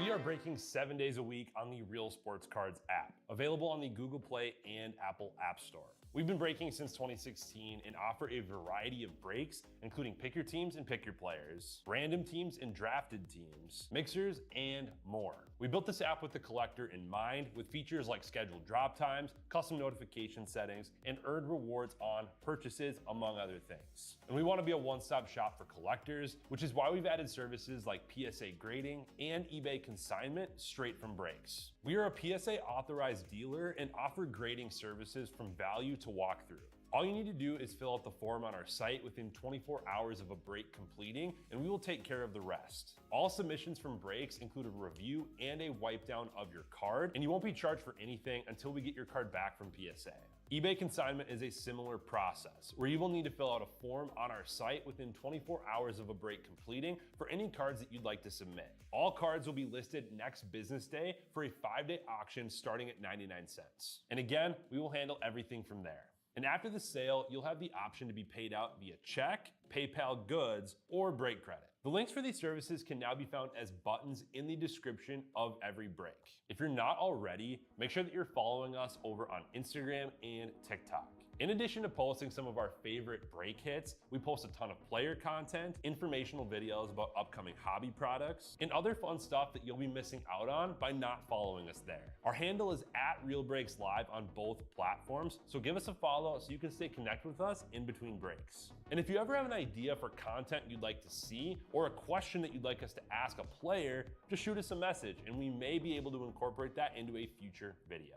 We are breaking 7 days a week on the Real Sports Cards app, available on the Google Play and Apple App Store. We've been breaking since 2016 and offer a variety of breaks, including pick your teams and pick your players, random teams and drafted teams, mixers, and more. We built this app with the collector in mind, with features like scheduled drop times, custom notification settings, and earned rewards on purchases, among other things. And we want to be a one-stop shop for collectors, which is why we've added services like PSA grading and eBay consignment straight from breaks. We are a PSA authorized dealer and offer grading services from value to walkthrough. All you need to do is fill out the form on our site within 24 hours of a break completing, and we will take care of the rest. All submissions from breaks include a review and a wipe down of your card, and you won't be charged for anything until we get your card back from PSA. eBay consignment is a similar process, where you will need to fill out a form on our site within 24 hours of a break completing for any cards that you'd like to submit. All cards will be listed next business day for a 5-day auction starting at 99 cents. And again, we will handle everything from there. And after the sale, you'll have the option to be paid out via check, PayPal goods, or break credit. The links for these services can now be found as buttons in the description of every break. If you're not already, make sure that you're following us over on Instagram and TikTok. In addition to posting some of our favorite break hits, we post a ton of player content, informational videos about upcoming hobby products, and other fun stuff that you'll be missing out on by not following us there. Our handle is @RealBreaksLive on both platforms, so give us a follow so you can stay connected with us in between breaks. And if you ever have an idea for content you'd like to see, or a question that you'd like us to ask a player, just shoot us a message and we may be able to incorporate that into a future video.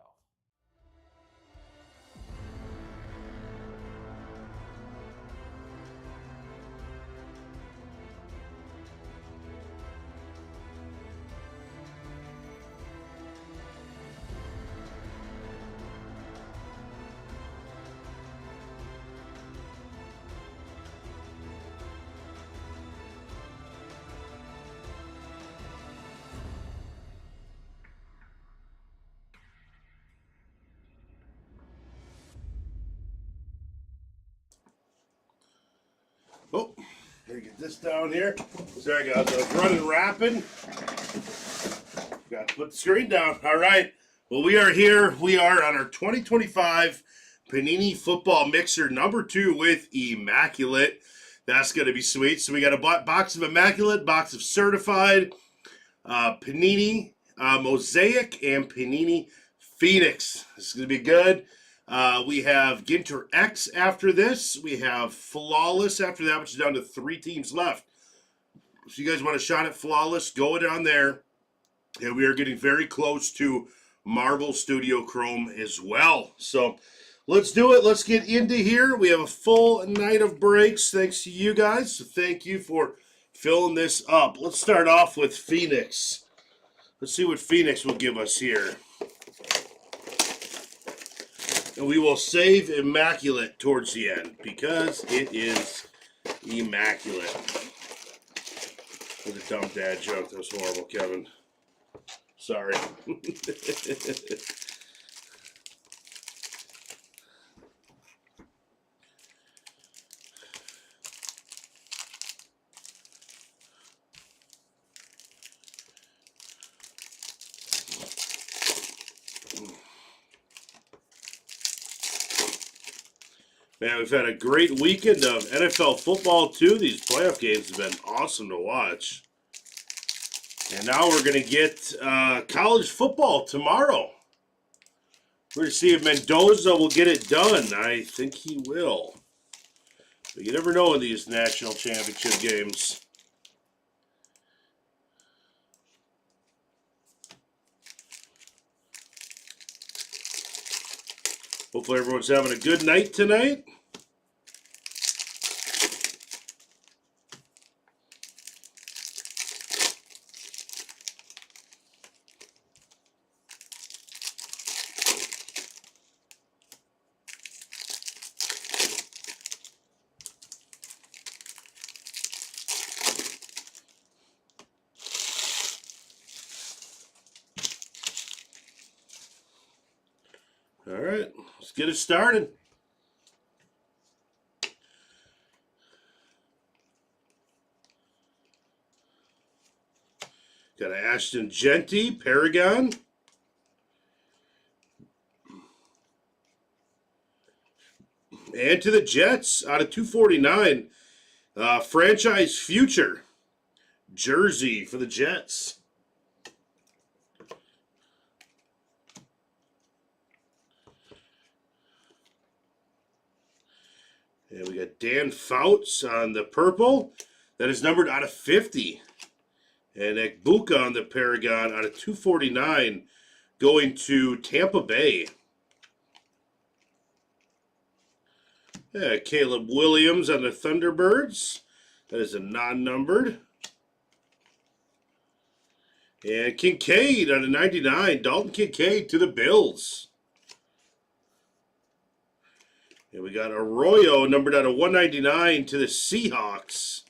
Oh, gotta get this down here. Sorry guys, I was running rapid. Gotta put the screen down. All right. Well, we are here. We are on our 2025 Panini Football Mixer number 2 with Immaculate. That's gonna be sweet. So we got a box of Immaculate, box of Certified, Panini Mosaic, and Panini Phoenix. This is gonna be good. We have Ginter X after this. We have Flawless after that, which is down to 3 teams left. So you guys want a shot at Flawless, go down there. And we are getting very close to Marvel Studio Chrome as well. So let's do it. Let's get into here. We have a full night of breaks thanks to you guys. So thank you for filling this up. Let's start off with Phoenix. Let's see what Phoenix will give us here. And we will save Immaculate towards the end because it is Immaculate. That was a dumb dad joke. That was horrible, Kevin. Sorry. Man, we've had a great weekend of NFL football, too. These playoff games have been awesome to watch. And now we're going to get college football tomorrow. We're going to see if Mendoza will get it done. I think he will. But you never know in these national championship games. Hopefully everyone's having a good night tonight. All right, let's get it started. Got an Ashton Genty, Paragon. And to the Jets out of 249. Franchise Future. Jersey for the Jets. And we got Dan Fouts on the purple. That is numbered out of 50. And Ekbuka on the Paragon out of 249 going to Tampa Bay. Yeah, Caleb Williams on the Thunderbirds. That is a non-numbered. And Kincaid on a 99. Dalton Kincaid to the Bills. And we got Arroyo numbered out of 199 to the Seahawks.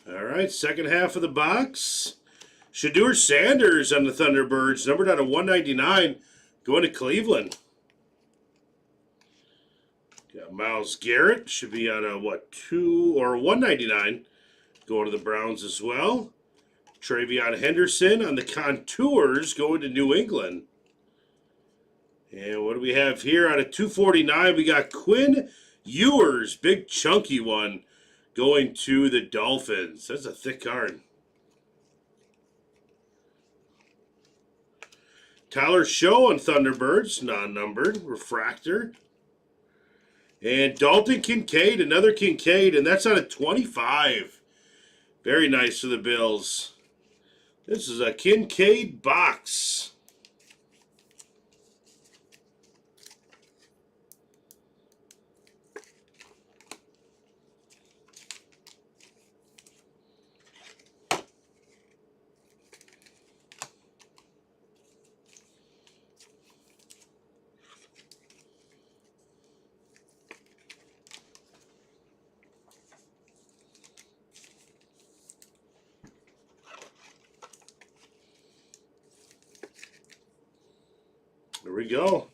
All right, second half of the box. Shedeur Sanders on the Thunderbirds, numbered out of 199, going to Cleveland. Got Myles Garrett, should be out of what, 199, going to the Browns as well. Travion Henderson on the Contours, going to New England. And what do we have here? Out of 249, we got Quinn Ewers, big chunky one, going to the Dolphins. That's a thick card. Tyler Show on Thunderbirds, non-numbered, refractor. And Dalton Kincaid, another Kincaid, and that's out of 25. Very nice for the Bills. This is a Kincaid box. There we go.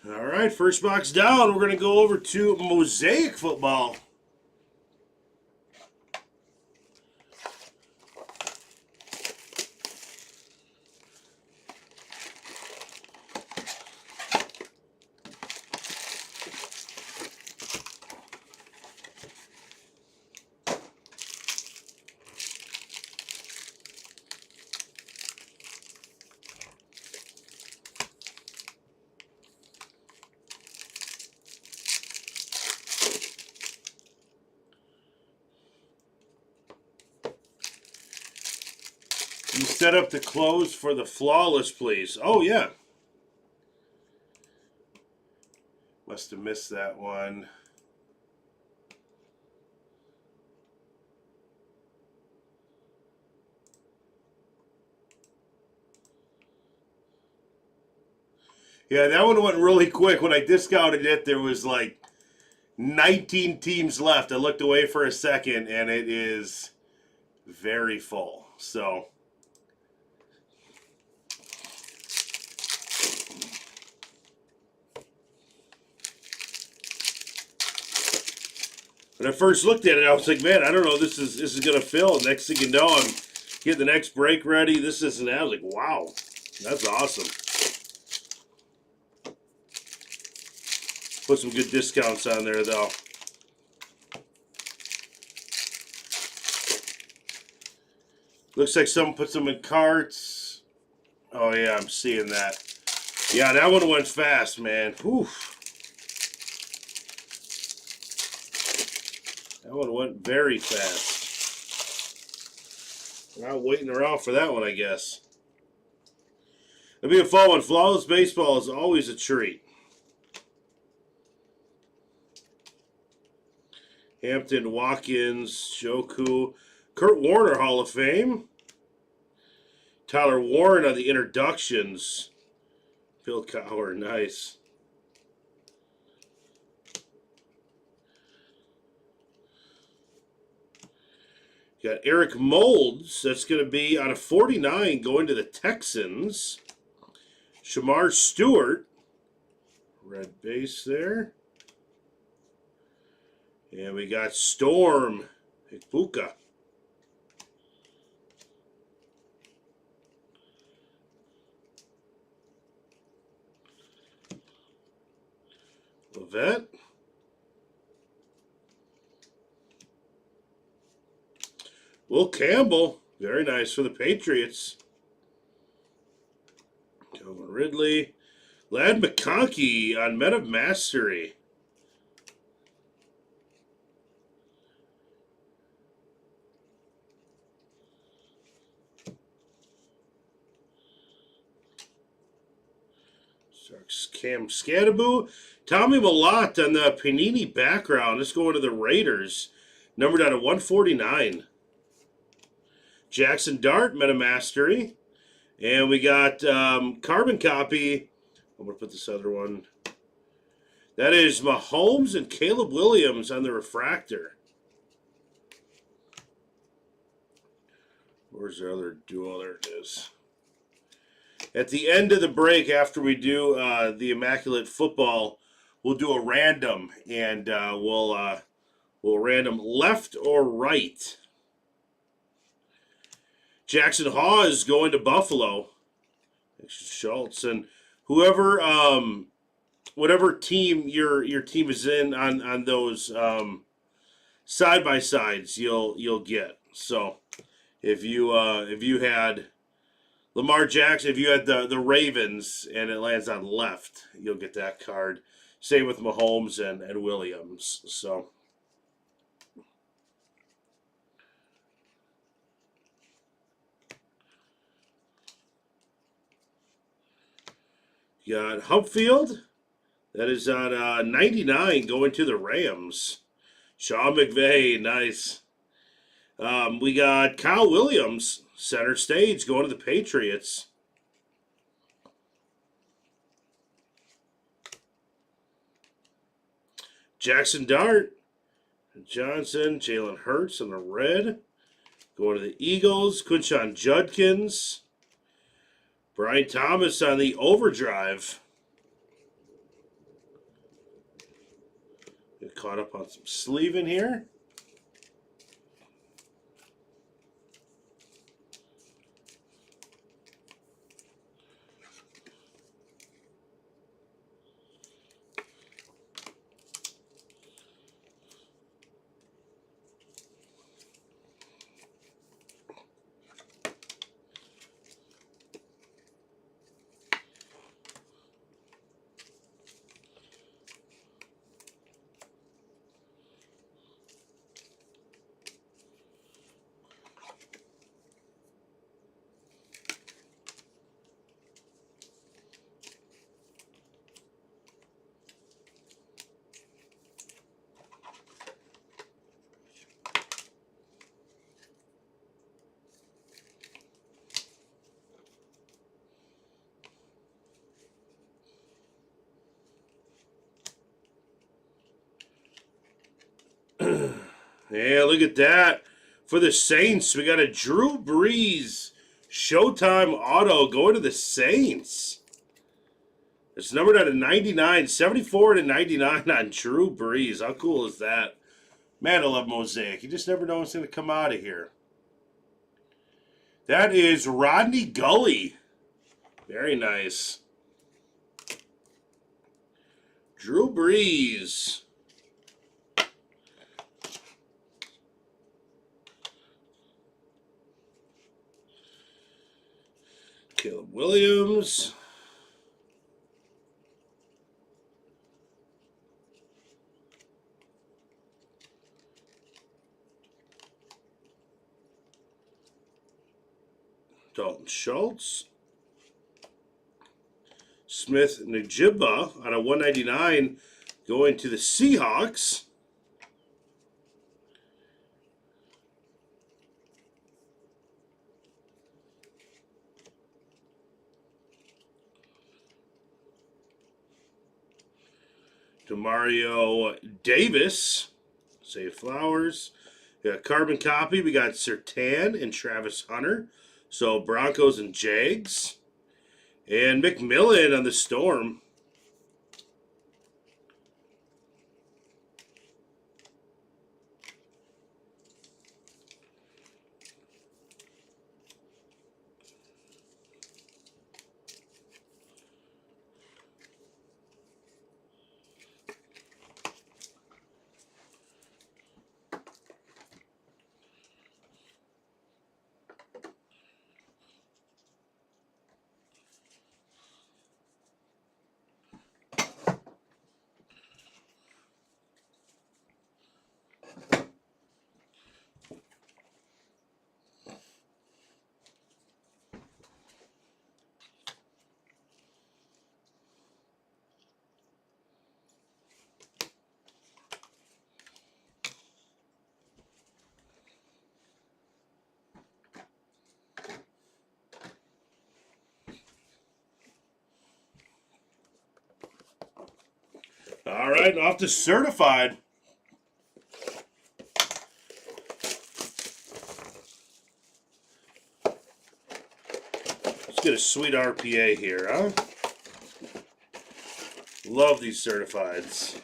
All right, first box down. We're going to go over to Mosaic Football. You set up the close for the flawless, please. Oh, yeah. Must have missed that one. Yeah, that one went really quick. When I discounted it, there was like 19 teams left. I looked away for a second, and it is very full. So, when I first looked at it, I was like, man, I don't know, this is gonna fill. Next thing you know, I'm getting the next break ready. This and that. I was like, wow, that's awesome. Put some good discounts on there, though. Looks like someone put them in carts. Oh, yeah, I'm seeing that. Yeah, that one went fast, man. Whew. That one went very fast. Not waiting around for that one, I guess. It'll be a fun one. Flawless baseball is always a treat. Hampton, Watkins, Joku, Kurt Warner, Hall of Fame. Tyler Warren on the introductions. Bill Cowher, nice. You got Eric Moulds. That's going to be on a 49 going to the Texans. Shamar Stewart. Red base there. And we got Storm Hikbuka. Levet. Will Campbell. Very nice for the Patriots. Calvin Ridley. Lad McConkey on Men of Mastery. Cam Scadaboo. Tommy Malott on the Panini background. Let's go into the Raiders. Numbered out of 149. Jackson Dart, Metamastery. And we got carbon copy. I'm going to put this other one. That is Mahomes and Caleb Williams on the refractor. Where's the other duo? There it is. At the end of the break, after we do the Immaculate Football, we'll do a random, and we'll random left or right. Jackson Hawes going to Buffalo. Schultz, and whoever, whatever team your team is in on those side by sides, you'll get. So if you had Lamar Jackson, if you had the Ravens and it lands on left, you'll get that card. Same with Mahomes and Williams. So you got Hupfield. That is on 99 going to the Rams. Sean McVay, nice. We got Kyle Williams, center stage, going to the Patriots. Jackson Dart, Johnson, Jalen Hurts on the red. Going to the Eagles. Quinshon Judkins. Brian Thomas on the overdrive. Get caught up on some sleeving here. Yeah, look at that. For the Saints, we got a Drew Brees Showtime auto going to the Saints. It's numbered out of 99, 74 to 99 on Drew Brees. How cool is that? Man, I love Mosaic. You just never know what's going to come out of here. That is Rodney Gully. Very nice. Drew Brees. Caleb Williams. Dalton Schultz. Smith Najibba on a 199 going to the Seahawks. Demario Davis. Say Flowers. We got carbon copy. We got Surtain and Travis Hunter. So Broncos and Jags. And McMillan on the Storm. All right, off to certified. Let's get a sweet RPA here, huh? Love these certifieds.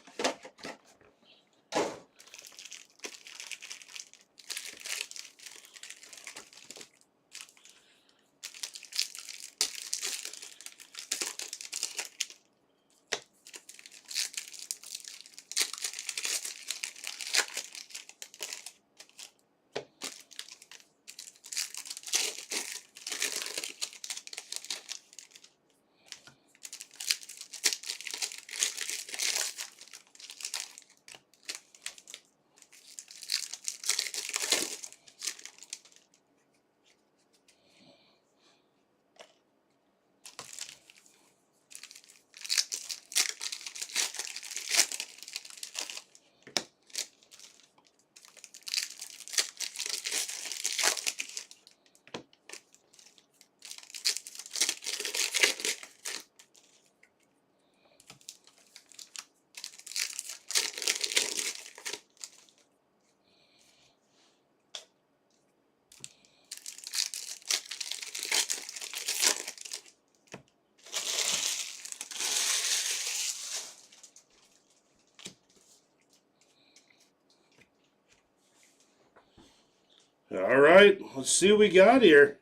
All right, let's see what we got here.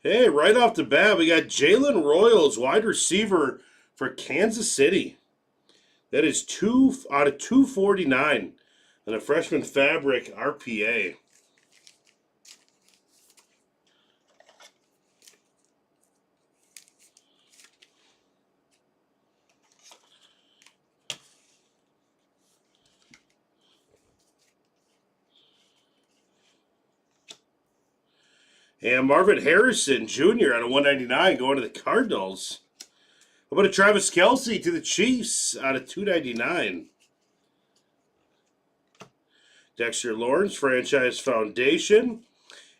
Hey, right off the bat, we got Jalen Royals, wide receiver for Kansas City. That is 2 out of 249 and a freshman fabric RPA. And Marvin Harrison Jr. on a 199 going to the Cardinals. How about a Travis Kelce to the Chiefs out of 299? Dexter Lawrence, Franchise Foundation.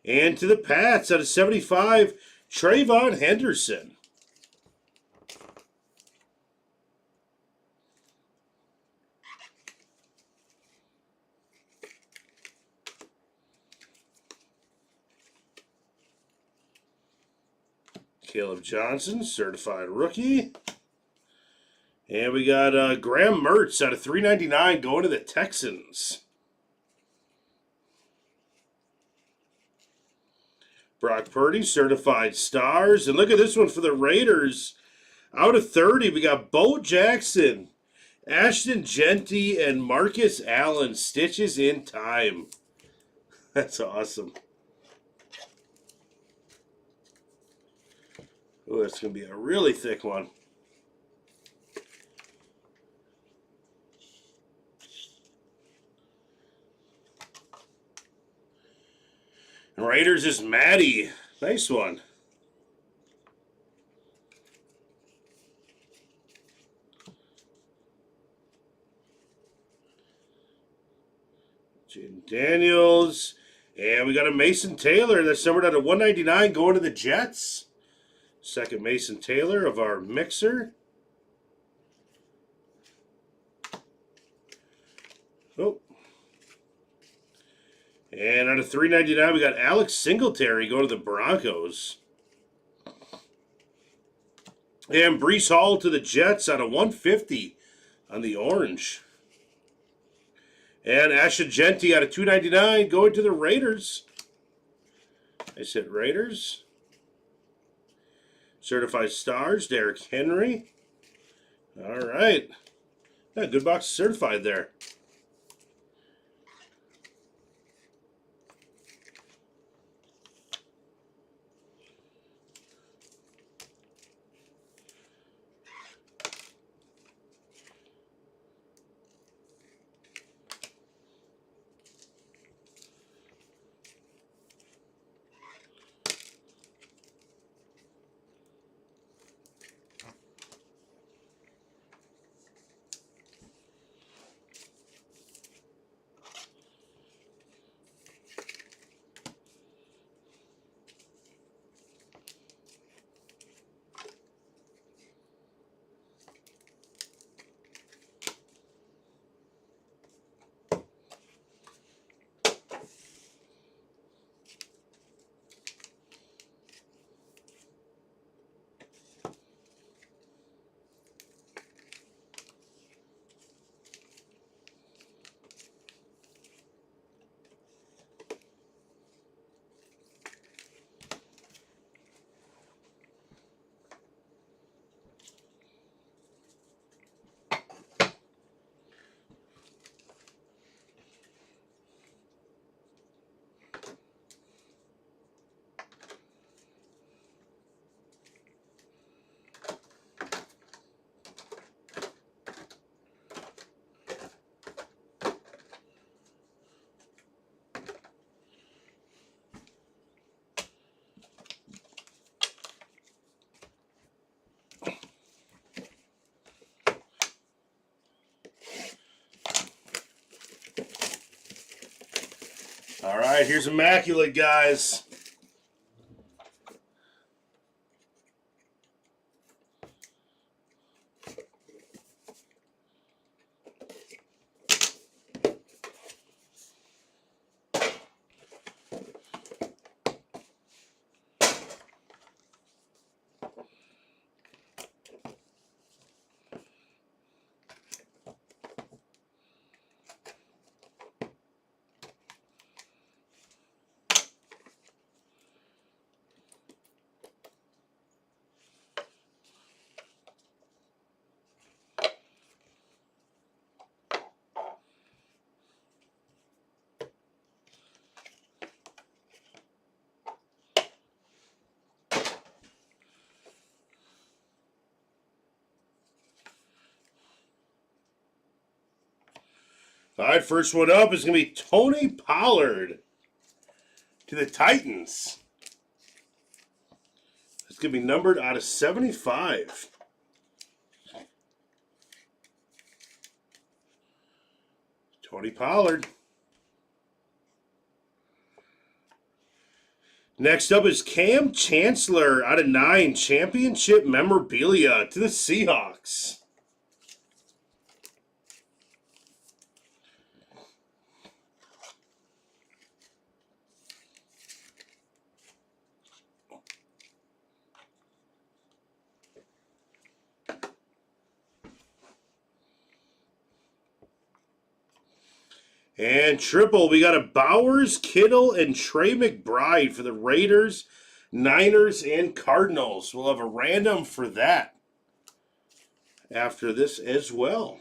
And to the Pats out of 75, Trayvon Henderson. Caleb Johnson, certified rookie. And we got Graham Mertz out of 399 going to the Texans. Brock Purdy, certified stars. And look at this one for the Raiders. Out of 30, we got Bo Jackson, Ashton Genty, and Marcus Allen. Stitches in time. That's awesome. Oh, that's going to be a really thick one. And Raiders is Maddie. Nice one. Jaden Daniels. And we got a Mason Taylor that's numbered out of 199 going to the Jets. Second Mason Taylor of our mixer. Oh. And out of 399, we got Alex Singletary going to the Broncos. And Breece Hall to the Jets out of 150 on the orange. And Ashton Genty out of 299 going to the Raiders. I said Raiders. Certified stars, Derrick Henry. All right. Yeah, good box certified there. All right, here's Immaculate, guys. All right, first one up is going to be Tony Pollard to the Titans. It's going to be numbered out of 75. Tony Pollard. Next up is Cam Chancellor out of 9. Championship memorabilia to the Seahawks. And triple, we got a Bowers, Kittle, and Trey McBride for the Raiders, Niners, and Cardinals. We'll have a random for that after this as well.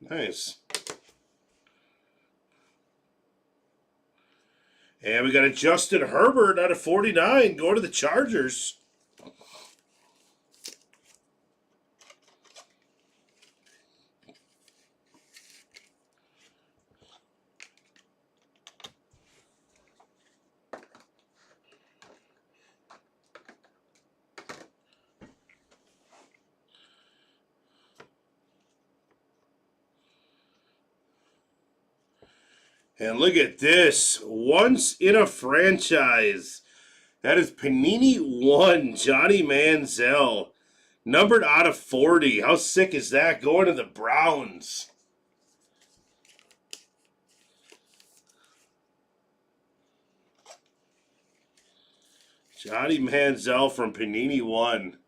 Nice. And we got a Justin Herbert out of 49 going to the Chargers. And look at this. Once in a franchise. That is Panini 1, Johnny Manziel. Numbered out of 40. How sick is that? Going to the Browns. Johnny Manziel from Panini 1.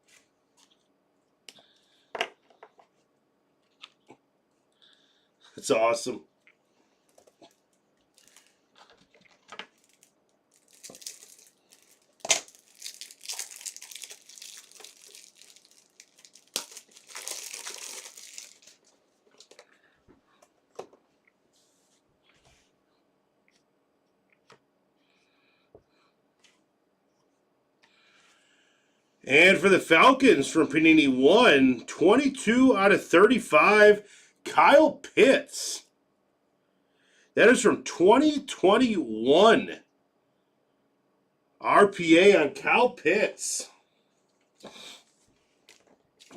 That's awesome. And for the Falcons from Panini 1, 22 out of 35, Kyle Pitts. That is from 2021. RPA on Kyle Pitts.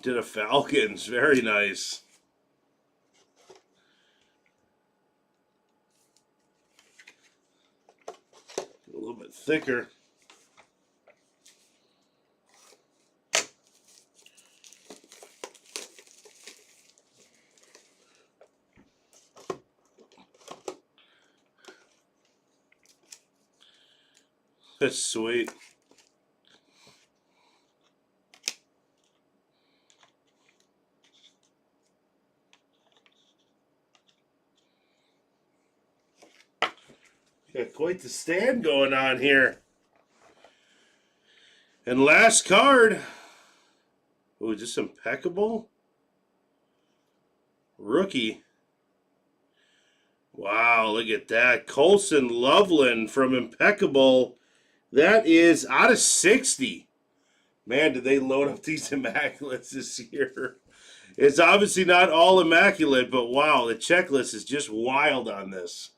To the Falcons. Very nice. A little bit thicker. That's sweet. Got quite the stand going on here. And last card. Oh, just impeccable. Rookie. Wow, look at that. Colson Loveland from Impeccable. That is out of 60. Man, did they load up these Immaculates this year. It's obviously not all Immaculate, but wow, the checklist is just wild on this.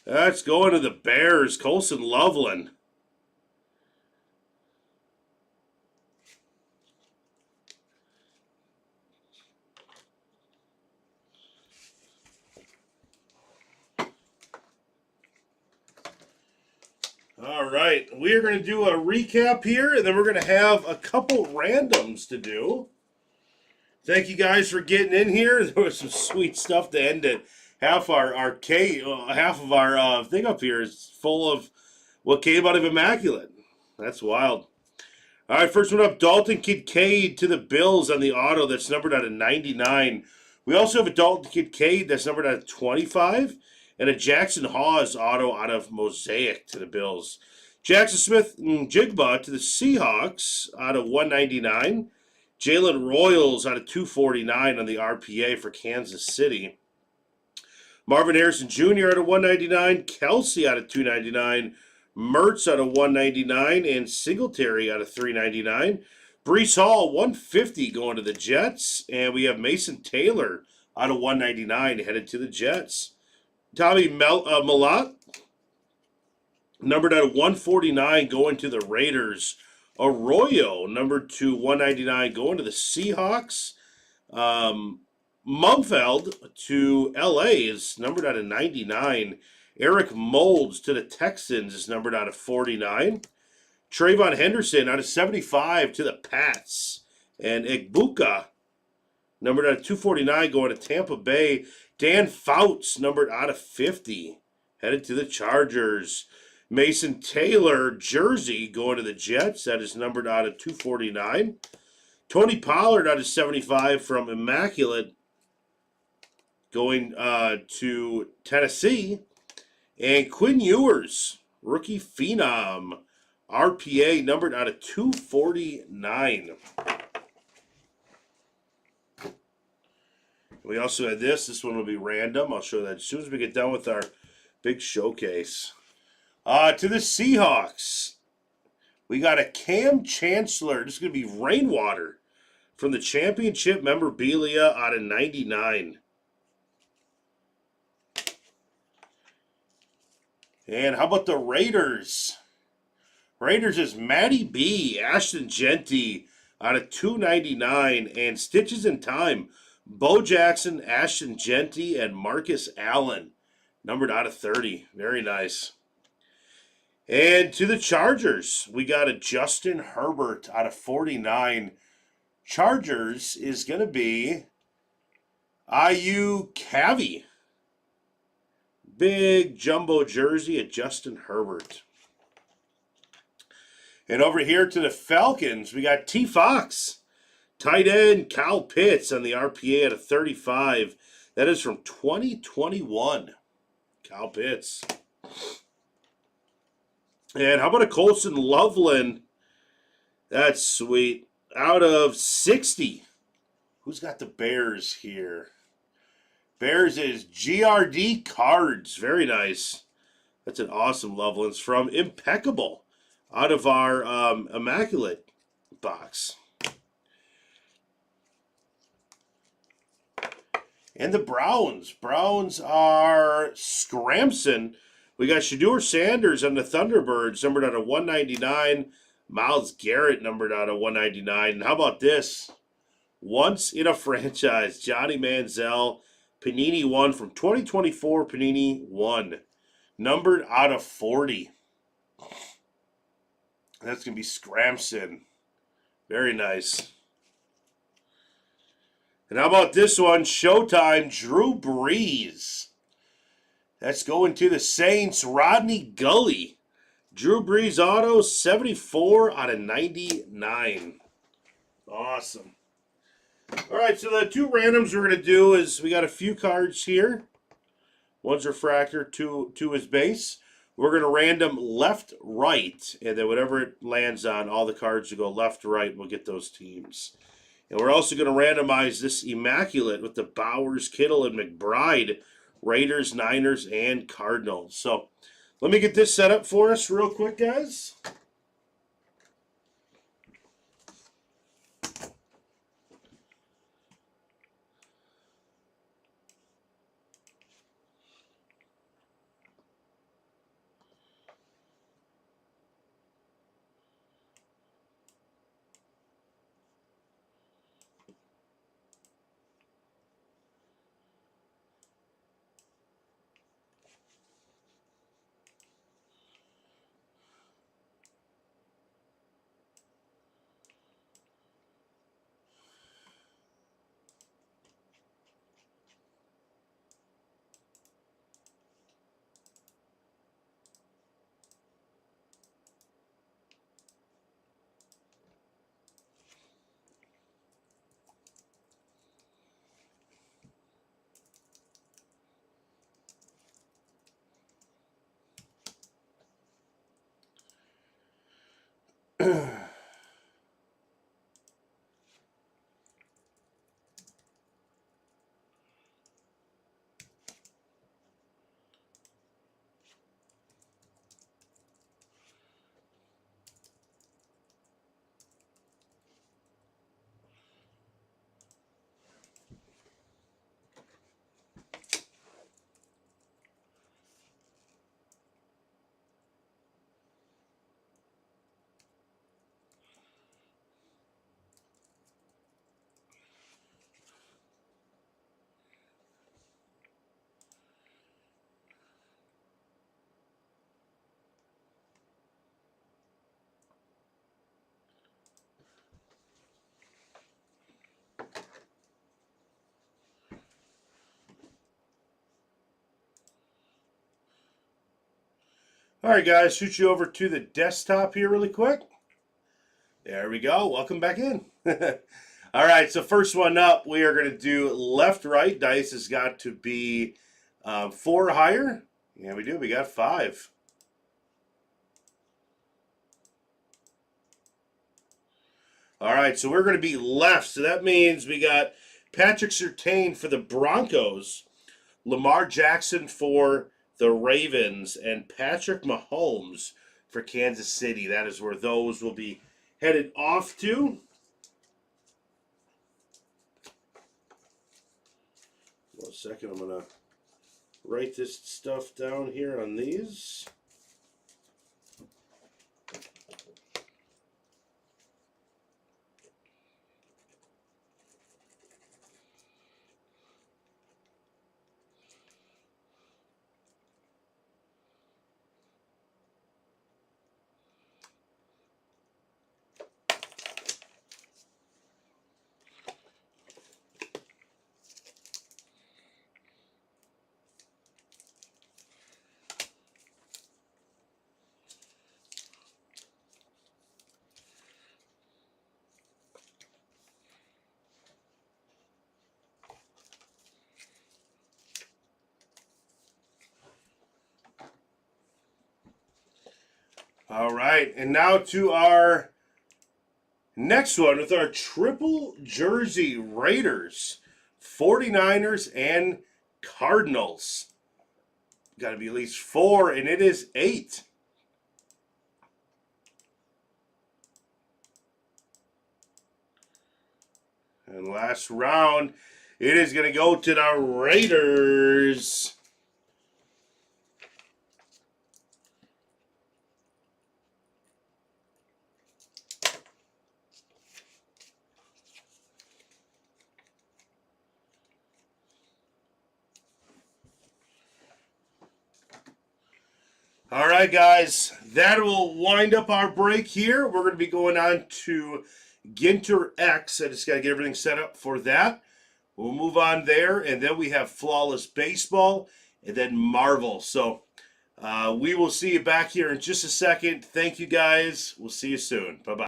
That's going to the Bears. Colson Loveland. All right, we are going to do a recap here, and then we're going to have a couple randoms to do. Thank you guys for getting in here. There was some sweet stuff to end it. Half of our thing up here is full of what came out of Immaculate. That's wild. All right, first one up, Dalton Kincaid to the Bills on the auto. That's numbered out of 99. We also have a Dalton Kincaid that's numbered out of 25. And a Jackson Hawes auto out of Mosaic to the Bills. Jackson Smith-Njigba to the Seahawks out of 199. Jalen Royals out of 249 on the RPA for Kansas City. Marvin Harrison Jr. out of 199. Kelsey out of 299. Mertz out of 199. And Singletary out of 399. Breece Hall, 150 going to the Jets. And we have Mason Taylor out of 199 headed to the Jets. Tommy Mellott, numbered out of 149, going to the Raiders. Arroyo, numbered to 199, going to the Seahawks. Mumfeld to LA is numbered out of 99. Eric Molds to the Texans is numbered out of 49. Trayvon Henderson out of 75 to the Pats. And Egbuka, numbered out of 249, going to Tampa Bay. Dan Fouts, numbered out of 50, headed to the Chargers. Mason Taylor jersey going to the Jets. That is numbered out of 249. Tony Pollard out of 75 from Immaculate going to Tennessee. And Quinn Ewers, rookie phenom, RPA numbered out of 249. We also had this. This one will be random. I'll show that as soon as we get done with our big showcase. To the Seahawks, we got a Cam Chancellor. This is going to be Rainwater from the championship memorabilia out of 99. And how about the Raiders? Raiders is Matty B, Ashton Genty out of 299. And Stitches in Time, Bo Jackson, Ashton Genty, and Marcus Allen. Numbered out of 30. Very nice. And to the Chargers, we got a Justin Herbert out of 49. Chargers is going to be IU Cavi. Big jumbo jersey at Justin Herbert. And over here to the Falcons, we got T. Fox. Tight end Kyle Pitts on the RPA at a 35. That is from 2021. Kyle Pitts. And how about a Colson Loveland? That's sweet. Out of 60. Who's got the Bears here? Bears is GRD Cards. Very nice. That's an awesome Loveland's from Impeccable. Out of our Immaculate box. And the Browns. Browns are Scramson. We got Shedeur Sanders on the Thunderbirds, numbered out of 199. Myles Garrett, numbered out of 199. And how about this? Once in a franchise, Johnny Manziel, Panini 1 from 2024, Panini 1. Numbered out of 40. That's going to be Scramson. Very nice. And how about this one? Showtime, Drew Brees. That's going to the Saints, Rodney Gully. Drew Brees auto, 74 out of 99. Awesome. All right, so the two randoms we're going to do is we got a few cards here. One's refractor, two is base. We're going to random left, right, and then whatever it lands on, all the cards will go left, right, we'll get those teams. And we're also going to randomize this Immaculate with the Bowers, Kittle, and McBride, Raiders, Niners, and Cardinals. So let me get this set up for us real quick, guys. All right, guys, shoot you over to the desktop here really quick. There we go. Welcome back in. All right, so first one up, we are going to do left-right. Dice has got to be 4 or higher. Yeah, we do. We got 5. All right, so we're going to be left. So that means we got Patrick Surtain for the Broncos, Lamar Jackson for the Ravens, and Patrick Mahomes for Kansas City. That is where those will be headed off to. One second, I'm going to write this stuff down here on these. All right, and now to our next one with our triple jersey Raiders, 49ers, and Cardinals. Got to be at least 4, and it is 8. And last round, it is going to go to the Raiders. All right, guys, that will wind up our break here. We're going to be going on to Ginter X. I just got to get everything set up for that. We'll move on there, and then we have Flawless Baseball, and then Marvel. So we will see you back here in just a second. Thank you, guys. We'll see you soon. Bye-bye.